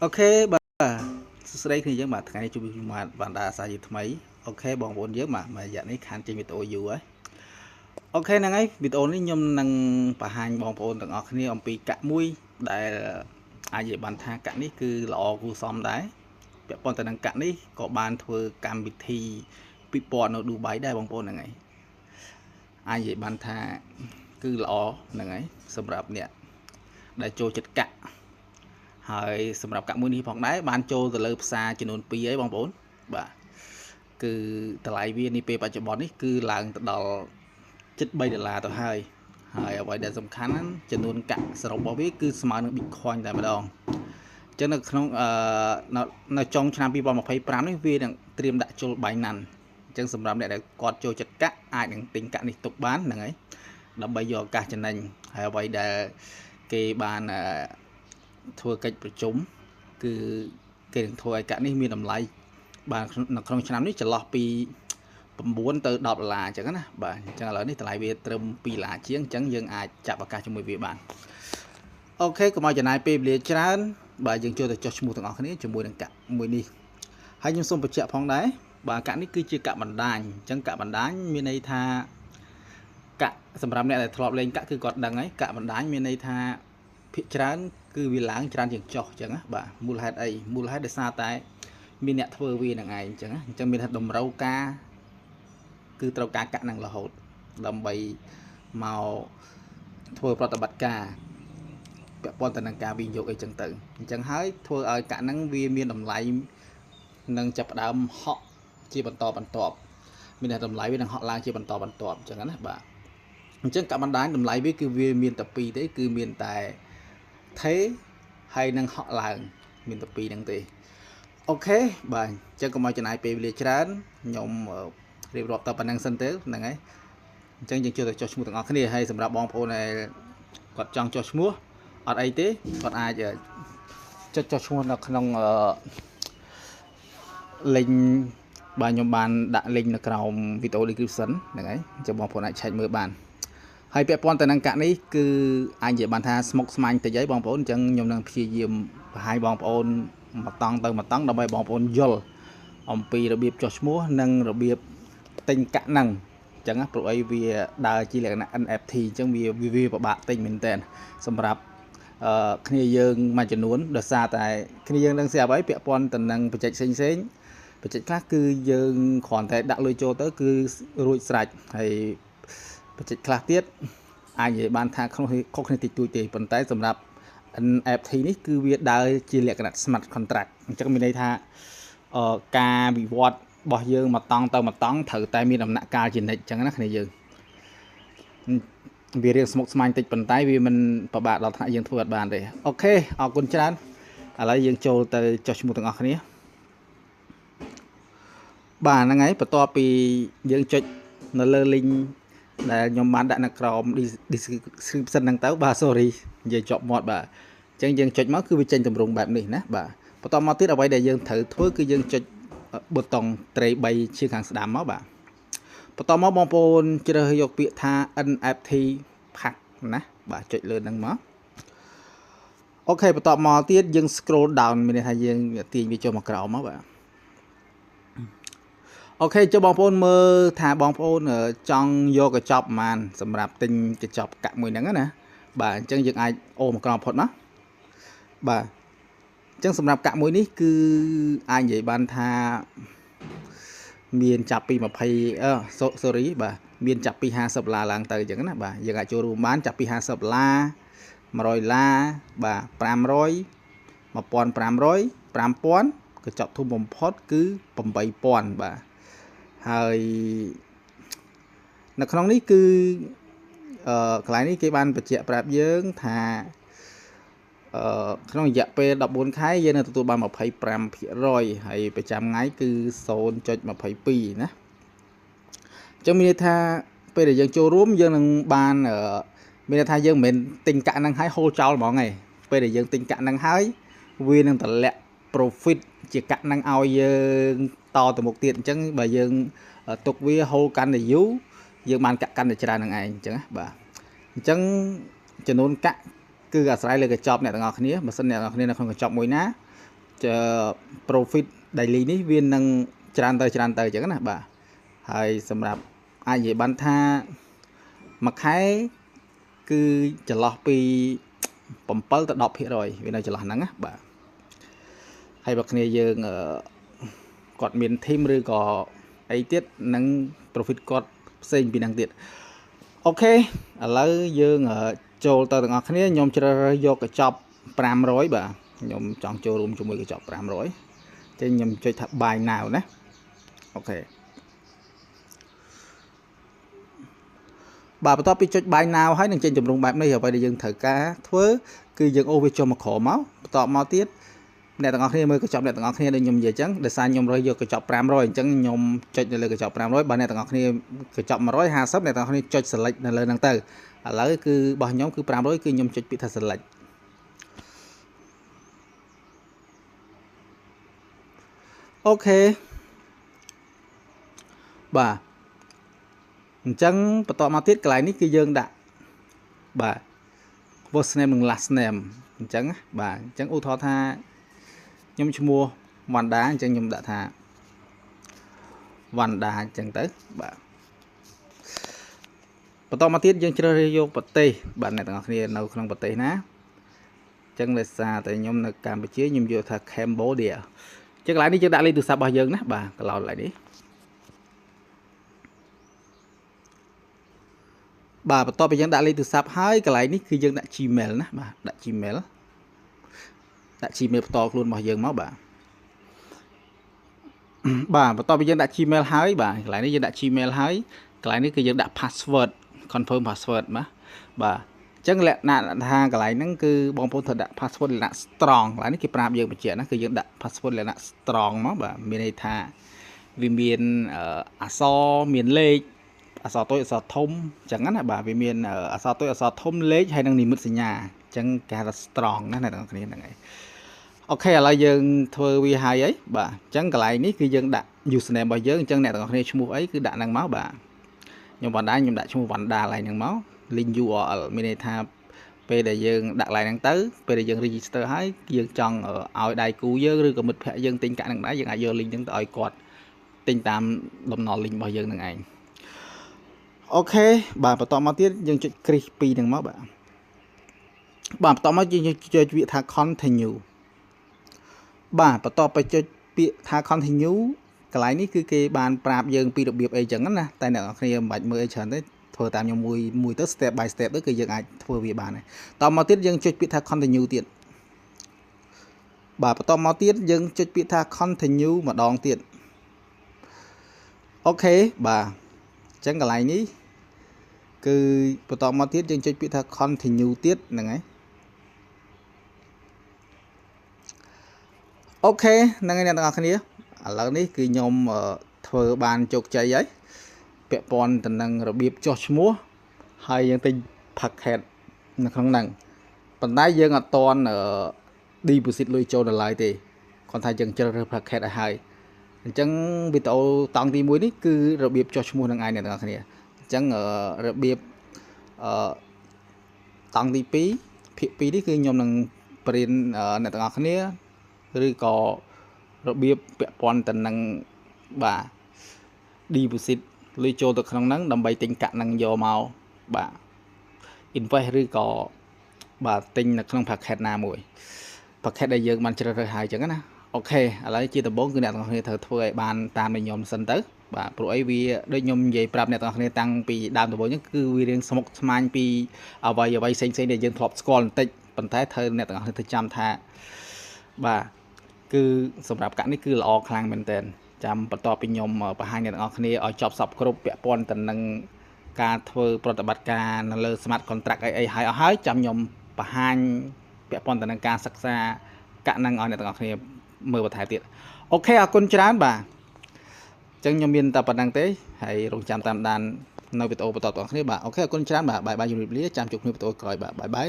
អូខេបាទសួស្តីគ្នាយើងបាទថ្ងៃនេះជួបខ្ញុំបានដាសាជាថ្មីអូខេបងប្អូនយើងបាទមួយរយៈនេះខានចេញវីដេអូយូរហើយអូខេហ្នឹងហើយវីដេអូនេះខ្ញុំនឹងបង្ហាញបងប្អូនទាំងអស់គ្នាអំពីកាក់មួយដែលអាចនិយាយបានថាកាក់នេះគឺល្អគួរសមដែរពាក់ព័ន្ធទៅនឹងកាក់នេះក៏បានធ្វើកម្មវិធីពិព័រណ៍នៅឌូបៃដែរបងប្អូនហ្នឹងហើយអាចនិយាយបានថាគឺល្អហ្នឹងហើយសម្រាប់អ្នកដែលចូលចិត្តកាក់ហើយសម្រាប់កាក់មួយនេះផងដែរបានចូលទៅលើផ្សារចំនួន2ហើយបងប្អូនបាទគឺតម្លៃវានេះពេលបច្ចុប្បន្ននេះគឺឡើងទៅដល់ជិត$3ទៅហើយអ្វីដែលសំខាន់ចំនួនកាក់សរុបរបស់វាគឺស្មើនឹង Bitcoin តែម្ដងអញ្ចឹងនៅក្នុងនៅចុងឆ្នាំ2025នេះវានឹងត្រៀមដាក់ចូល Binance អញ្ចឹងសម្រាប់អ្នកដែលគាត់ចូលចិត្តកាក់អាចនឹងទិញកាក់នេះទុកបានហ្នឹងហើយដើម្បីយកឱកាសចំណេញហើយអ្វីដែលគេបានធ្វើកិច្ចប្រជុំគឺគេនឹងធ្វើឲ្យកាក់នេះមានតម្លៃបាទនៅក្នុងឆ្នាំនេះចន្លោះពី$9ទៅ$10អញ្ចឹងណាបាទអញ្ចឹងឥឡូវនេះតម្លៃវាត្រឹម$2ជាងអញ្ចឹងយើងអាចចាប់ឱកាសជាមួយវាបានអូខេកុំឲ្យចំណាយពេលវេលាច្រើនបាទយើងចូលទៅចុះឈ្មោះទាំងអស់គ្នាជាមួយនឹងកាក់មួយនេះហើយខ្ញុំសូមបញ្ជាក់ផងដែរបាទកាក់នេះគឺជាកាក់បណ្ដាញអញ្ចឹងកាក់បណ្ដាញមានន័យថាកាក់សម្រាប់អ្នកដែលធ្លាប់លេងកាក់គឺគាត់ដឹងហើយកាក់បណ្ដាញមានន័យថាភាគច្រើនគឺវាឡើងច្រើនជាងចុះអញ្ចឹងណាបាទមូលហេតុអីមូលហេតុដោយសារតែមានអ្នកធ្វើវានឹងឯងអញ្ចឹងមានថាតម្រូវការគឺត្រូវការកាក់នឹងរហូតដើម្បីមកធ្វើប្រតិបត្តិការពាក់ព័ន្ធទៅនឹងការវិនិយោគអីចឹងទៅអញ្ចឹងហើយធ្វើឲ្យកាក់ហ្នឹងវាមានតម្លៃនឹងចាប់ផ្ដើមហក់ជាបន្តបន្ទាប់មានតែតម្លៃវានឹងហក់ឡើងជាបន្តបន្ទាប់អញ្ចឹងណាបាទអញ្ចឹងកាក់បណ្ដាញតម្លៃវាគឺវាមានតែ2ទេគឺមានតែថេហើយនឹងហក់ឡើងមានតែ2ហ្នឹងទេអូខេបាទអញ្ចឹងកុំឲ្យចំណាយពេលវេលាច្រើនខ្ញុំរៀបរាប់តែប៉ុណ្្នឹងសិនទៅហ្នឹងហើយអញ្ចឹងយើងចូលទៅចុះឈ្មោះទាំងអស់គ្នាហើយសម្រាប់បងប្អូនដែលគាត់ចង់ចុះឈ្មោះអត់អីទេគាត់អាចចុះឈ្មោះនៅក្នុង link បាទខ្ញុំបានដាក់ link នៅក្រោម video description ហ្នឹងហើយអញ្ចឹងបងប្អូនអាចឆែកមើលបានហើយពាក់ព័ន្ធទៅនឹងកាក់នេះគឺអាចនិយាយបានថាស្មុគស្មាញតិចហើយបងប្អូនអញ្ចឹងខ្ញុំនឹងព្យាយាមបង្ហាញបងប្អូនមកតង់ទៅមកតង់ដើម្បីបងប្អូនយល់អំពីរបៀបចុះឈ្មោះនិងរបៀបទិញកាក់ហ្នឹងអញ្ចឹងព្រោះអីវាដើរជាលក្ខណៈ NFT អញ្ចឹងវាពិបាកទិញមែនតើសម្រាប់គ្នាយើងមួយចំនួនដោយសារតែគ្នាយើងនឹងស្រាប់ហើយពាក់ព័ន្ធទៅនឹងបច្ចេកផ្សេងបច្ចេកខ្លះគឺយើងគ្រាន់តែដាក់លុយចូលទៅគឺរួចស្រេចហើយបច្ចេកខ្លះទៀតអាចនិយាយបានថាខុសគ្នាតិចតួចទេប៉ុន្តែសម្រាប់ NFT នេះគឺវាដើរជាលក្ខណៈ smart contract អញ្ចឹងមានន័យថាការវិវត្តរបស់យើងមកតង់ទៅមកតង់ត្រូវតែមានដំណាក់កាលជានិច្ចអញ្ចឹងណាគ្នាយើងវារៀងស្មុគស្មាញតិចប៉ុន្តែវាមិនពិបាកដល់ថ្នាក់យើងធ្វើអត់បានទេអូខេអរគុណច្រើនឥឡូវយើងចូលទៅចុះឈ្មោះទាំងអស់គ្នាបាទហ្នឹងហើយបន្ទាប់ពីយើងចុចនៅលើ link ដែលខ្ញុំបានដាក់នៅក្រោម description ហ្នឹងទៅបាទ sorry និយាយជាប់មាត់បាទអញ្ចឹងយើងចុចមកគឺវាចេញទម្រង់បែបនេះណាបាទបន្តមកទៀតអ្វីដែលយើងត្រូវធ្វើគឺយើងចុចប៊ូតុងត្រី3ជាខាងស្ដាំមកបាទបន្តមកបងប្អូនជ្រើសយកពាក្យថា NFT pack ណាបាទចុចលើហ្នឹងមកអូខេបន្តមកទៀតយើង scroll down មានន័យថាយើងទាញវាចុះមកក្រោមមកបាទអូខេចុះបងប្អូនមើលថាបងប្អូនចង់យកកញ្ចប់ប្រហែលសម្រាប់ទិញកញ្ចប់កាក់មួយហ្នឹងណាបាទអញ្ចឹងយើងអាចអូមកក្រោមផុតមកបាទអញ្ចឹងសម្រាប់កាក់មួយនេះគឺអាចនិយាយបានថាមានចាប់ពី20sorry បាទមានចាប់ពី$50ឡើងទៅអញ្ចឹងណាបាទយើងអាចចូលរួមបានចាប់ពី$50 $100បាទ500 1500 5000កញ្ចប់ធំបំផុតគឺ8000បាទហើយនៅក្នុងនេះគឺកន្លែងនេះគេបានបញ្ជាក់ប្រាប់យើងថាក្នុងរយៈពេល14ខែយើងនឹងទទួលបាន 25% ហើយប្រចាំថ្ងៃគឺ 0.22 ណាអញ្ចឹងមានន័យថាពេលដែលយើងចូលរួមយើងនឹងបានមានន័យថាយើងមិនមែនទិញកាក់ហ្នឹងហើយហូរចោលហ្មងទេពេលដែលយើងទិញកាក់ហ្នឹងហើយវានឹងតម្លាក់ profit ជាកាក់ហ្នឹងឲ្យយើងតទៅមុខទៀតអញ្ចឹងបើយើងទុកវាហូរកាន់តែយូរយើងបានកាក់កាន់តែច្រើននឹងឯងអញ្ចឹងណាបាទអញ្ចឹងចំនួនកាក់គឺអាស្រ័យលើកញ្ចប់អ្នកទាំងអស់គ្នាបើសិនអ្នកទាំងអស់គ្នានៅក្នុងកញ្ចប់មួយណា profit daily នេះវានឹងច្រើនទៅអញ្ចឹងណាបាទហើយសម្រាប់អាចនិយាយបានថាមួយខែគឺចន្លោះពី7ទៅ10%វានៅចន្លោះហ្នឹងណាបាទហើយបើគ្នាយើងគាត់មាន team ឬក៏អីទៀតនឹង profit គាត់ផ្សេងពីហ្នឹងទៀតអូខេឥឡូវយើងចូលទៅទាំងអស់គ្នាខ្ញុំជ្រើសរើសយកកញ្ចប់500បាទខ្ញុំចង់ចូលរួមជាមួយកញ្ចប់500ចឹងខ្ញុំចុចថា buy now ណាអូខេបាទបន្ទាប់ពីចុច buy now ហើយនឹងចេញចម្រុងបែបនេះអ្វីដែលយើងត្រូវការធ្វើគឺយើងអូសវាចុះមកក្រោមមកបន្ទាប់មកទៀតអ្នកទាំងអស់គ្នាមើលកញ្ចប់អ្នកទាំងអស់គ្នាដូចខ្ញុំនិយាយអញ្ចឹងដោយសារខ្ញុំរើសយកកញ្ចប់500អញ្ចឹងខ្ញុំចុចនៅលើកញ្ចប់500បាទអ្នកទាំងអស់គ្នាកញ្ចប់150អ្នកទាំងអស់គ្នាចុច select នៅលើហ្នឹងទៅឥឡូវគឺរបស់ខ្ញុំគឺ500គឺខ្ញុំចុចពាក្យថា select អូខេបាទអញ្ចឹងបន្តមកទៀតកន្លែងនេះគឺយើងដាក់បាទ first name និង last name អញ្ចឹងបាទអញ្ចឹងឧទាហរណ៍ថាខ្ញុំឈ្មោះវណ្ដាអញ្ចឹងខ្ញុំដាក់ថាវណ្ដាអញ្ចឹងទៅបាទបន្តមកទៀតយើងជ្រើសរើសយកប្រទេសបាទអ្នកទាំងអស់គ្នានៅក្នុងប្រទេសណាអញ្ចឹងដោយសារតែខ្ញុំនៅកម្ពុជាខ្ញុំយកថា Cambodia អញ្ចឹងកន្លែងនេះយើងដាក់លេខទូរស័ព្ទរបស់យើងណាបាទកន្លោតកន្លែងនេះបាទបន្ទាប់ពីយើងដាក់លេខទូរស័ព្ទហើយកន្លែងនេះគឺយើងដាក់ Gmail ណាបាទដាក់ Gmail ផ្ទាល់ខ្លួនរបស់យើងមកបាទបន្ទាប់ពីយើងដាក់ Gmail ហើយបាទកន្លែងនេះយើងដាក់ Gmail ហើយកន្លែងនេះគឺយើងដាក់ password confirm password បាទអញ្ចឹងលក្ខណៈថាកន្លែងហ្នឹងគឺបងប្អូនត្រូវដាក់ password លក្ខណៈ strong កន្លែងនេះគេប្រាប់យើងបញ្ជាក់ណាគឺយើងដាក់ password លក្ខណៈ strong មកបាទមានន័យថាវាមានអក្សរមានលេខអក្សរតូចអក្សរធំអញ្ចឹងណាបាទវាមានអក្សរតូចអក្សរធំលេខហើយនឹងនិមិត្តសញ្ញាអញ្ចឹងគេហៅថា strong ណាអ្នកទាំងគ្នាហ្នឹងហើយអូខេឥឡូវយើងធ្វើវាហើយអីបាទអញ្ចឹងកន្លែងនេះគឺយើងដាក់ username របស់យើងអញ្ចឹងអ្នកទាំងគ្នាឈ្មោះអីគឺដាក់ហ្នឹងមកបាទខ្ញុំបណ្ដាខ្ញុំដាក់ឈ្មោះវណ្ដាកន្លែងហ្នឹងមក link URL មានន័យថាពេលដែលយើងដាក់កន្លែងហ្នឹងទៅពេលដែលយើង register ហើយយើងចង់ឲ្យដៃគូយើងឬក៏មិត្តភ័ក្តិយើងទិញកាក់ហ្នឹងដែរយើងអាចយក link ហ្នឹងទៅឲ្យគាត់ទិញតាមដំណរ link របស់យើងហ្នឹងឯងអូខេបាទបន្តមកទៀតយើងចុចគ្រីស2ហ្នឹងមកបាទបន្តមកយើងចុចវាថា continue បាទបន្ទាប់ពីចុចពាក្យថា continue កន្លែងនេះគឺគេបានប្រាប់យើងពីរបៀបអីចឹងណាតែអ្នកនរគ្នាមិនបាច់មើលអីច្រើនទេធ្វើតាមខ្ញុំមួយទៅ step by step ទៅគឺយើងអាចធ្វើវាបានហើយតមកទៀតយើងចុចពាក្យថា continue ទៀតបាទបន្តមកទៀតយើងចុចពាក្យថា continue ម្ដងទៀតអូខេបាទអញ្ចឹងកន្លែងនេះគឺបន្តមកទៀតយើងចុចពាក្យថា continue ទៀតហ្នឹងហើយអូខេហ្នឹងហើយអ្នកទាំងអស់គ្នាឥឡូវនេះគឺខ្ញុំធ្វើបានជោគជ័យហើយពាក់ព័ន្ធទៅនឹងរបៀបចុះឈ្មោះហើយយើងទិញ packet នៅក្នុងហ្នឹងប៉ុន្តែយើងអត់តន់deposit លុយចូលដល់ឡើយទេគាត់ថាយើងជ្រើសរើស packet ឲ្យហើយអញ្ចឹងវីដេអូតង់ទី1នេះគឺរបៀបចុះឈ្មោះនឹងឯងអ្នកទាំងអស់គ្នាអញ្ចឹងរបៀបតង់ទី2ភាគ2នេះគឺខ្ញុំនឹងប្រៀនអ្នកទាំងអស់គ្នាឬក៏របៀបពាក់ព័ន្ធទៅនឹងបាទ deposit លុយចូលទៅក្នុងហ្នឹងដើម្បីទិញកាក់ហ្នឹងយកមកបាទ invest ឬក៏បាទទិញនៅក្នុង packet ណាមួយ packet ដែលយើងបានជ្រើសរើសហើយអញ្ចឹងណាអូខេឥឡូវជាដំបូងគឺអ្នកទាំងអស់គ្នាត្រូវធ្វើឲ្យបានតាមដែលខ្ញុំសិនទៅបាទព្រោះអីវាដូចខ្ញុំនិយាយប្រាប់អ្នកទាំងអស់គ្នាតាំងពីដើមដំបូងហ្នឹងគឺវារៀងស្មុគស្មាញពីអ្វីផ្សេងៗដែលយើងធ្លាប់ស្គាល់បន្តិចប៉ុន្តែត្រូវអ្នកទាំងអស់គ្នាទៅចាំថាបាទគឺសម្រាប់កាក់នេះគឺល្អខ្លាំងមែនតើចាំបន្ទាប់ពីខ្ញុំបង្ហាញអ្នកទាំងអស់គ្នាឲ្យចប់សពគ្រប់ពាក់ព័ន្ធទៅនឹងការធ្វើប្រតិបត្តិការនៅលើ smart contract អីហើយអស់ហើយចាំខ្ញុំបង្ហាញពាក់ព័ន្ធទៅនឹងការសិក្សាកាក់នឹងឲ្យអ្នកទាំងអស់គ្នាមើលបន្ថែមទៀតអូខេអរគុណច្រើនបាទអញ្ចឹងខ្ញុំមានតែប៉ុណ្្នឹងទេហើយរងចាំតាមដាននៅវីដេអូបន្តទៅអ្នកគ្នាបាទអូខេអរគុណច្រើនបាទបាយបាយជម្រាបលាចាំជួបគ្នាវីដេអូក្រោយបាទបាយបាយ